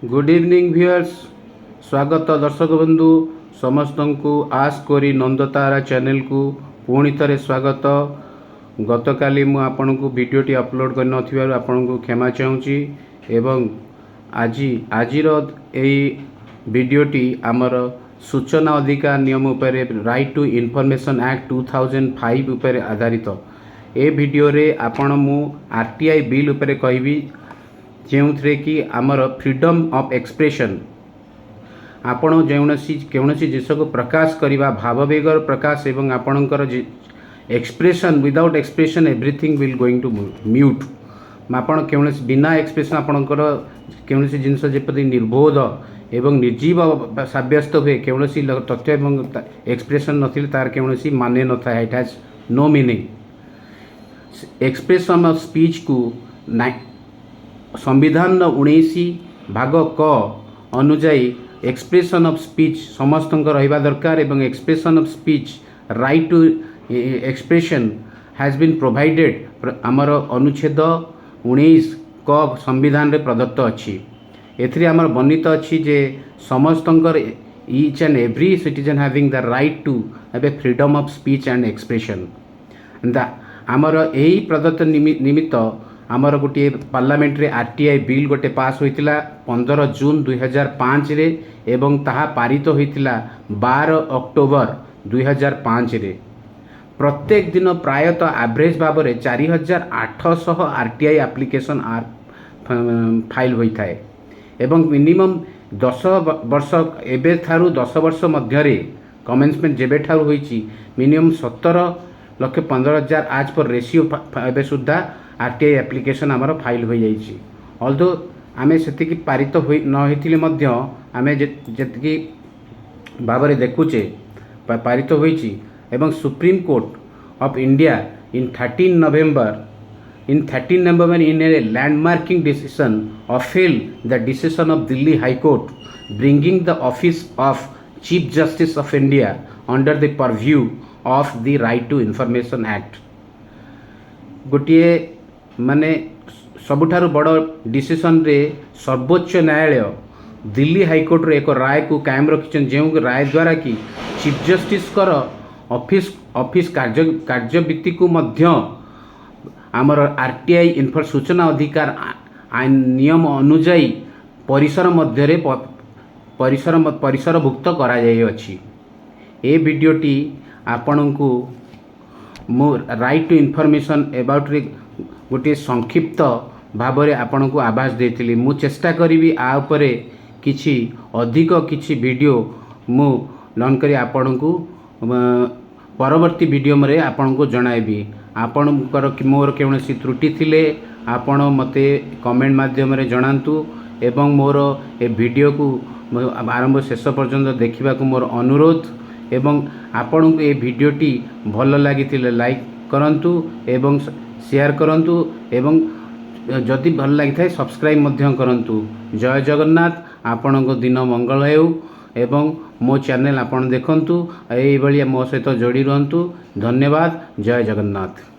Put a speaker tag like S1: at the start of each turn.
S1: Good evening viewers. स्वागत दर्शक बंधु समस्त को आस करी नंदतारा चैनल को पुणी थे स्वागत। गतकाली मु आपण को वीडियोटी अपलोड कर नथिबारु आपण को क्षमा चाहूँगी एवं आजिर यही वीडियोटी आमर सूचना अधिकार नियम उपरे राइट टू इनफॉरमेशन एक्ट 2005 उपरे आधारित ए वीडियो रे आपण मु आरटीआई बिल उपरे कहबी जो कि आमर फ्रीडम ऑफ एक्सप्रेशन आपण कौनसी जिस को प्रकाश करवा भाववेगर प्रकाश एवं आपणकर expression without expression everything will going to mute. आपण कौन बिना एक्सप्रेशन आपणकर कौन जिनस जपरि निर्बोध एवं निर्जीव सब्यस्त हुए कौन तथ्य एवं एक्सप्रेशन नथिले तार कौन माने न था। It has no meaning. Expression of speech को संविधान 19 भाग क अनुजाई एक्सप्रेशन ऑफ स्पीच समस्त रहिबा दरकार एवं expression of speech right to expression has been provided आमर अनुच्छेद 19 क संविधान रे प्रदत्त अच्छी। एथि आमर वर्णित अच्छी जे समस्त each and every citizen having the right to have a freedom of speech and expression. आमर यही प्रदत्त निमित्त आमर गोटे पार्लियामेंट रे आरटीआई बिल गोटे पास होइतिला 15 जून 2005 रे एवं ताहा पारित होइतिला 12 अक्टोबर 2005 रे। प्रत्येक दिन प्रायतः एवरेज भाव में 4800 आरटीआई एप्लिकेशन फाइल होता है एवं मिनिमम 10 वर्ष एबे थारु 10 वर्ष मध्य कमेन्समेंट जेबे ठारु होइची मिनिमम 17,15,000 आज पर रेशियो एबे सुद्धा आरटीआई एप्लिकेशन आमर फाइल हो जाइए। अल्दो आमे सेतिकी पारित न होइथिले मध्य आमे जेतिकी भाव में देखुचे पारित होइची एवं supreme court of India in 13 November in a landmarking decision upheld the decision of Delhi High Court bringing the office of Chief Justice of India under the purview of the Right to Information Act। गोटे माने सबुठारु बड़ decision रे सर्वोच्च न्यायालय Delhi high court रे एक राय को कायम रखिछन जो राय द्वारा कि चीफ जस्टिस कर ऑफिस कार्यविधि को मध्य आमर आरटीआई सूचना अधिकार आईन नियम अनुजाई परिसर मध्य परिसरभुक्त करा जाय अछि। ए वीडियोटी आपण को मो राइट टू इनफॉरमेशन अबाउट रे गोटे संक्षिप्त भाव में आपण को आभास देती। मु चेष्टा करी आ उपरे किछि अधिक किछि वीडियो मु लॉन्च करी आपण को परवर्ती वीडियो में आपण को जणाइबी। आपणकर मोर कौन त्रुटि थिले आपण मते कमेंट माध्यम रे जणांतु एवं मोर ए वीडियो को आरंभ शेष पर्यंत देखा मोर अनुरोध एवं आपण को ए वीडियोटी भल लगी लाइक करंतु एवं शेयर करंतु एवं जदि भल लगी थाए सब्सक्राइब मध्य करंतु। जय जगन्नाथ। आपण को दिन मंगल हेउ एवं मो चैनल आपण देखंतु एई भलिया मो सहित जोड़ी रहंतु। धन्यवाद। जय जगन्नाथ।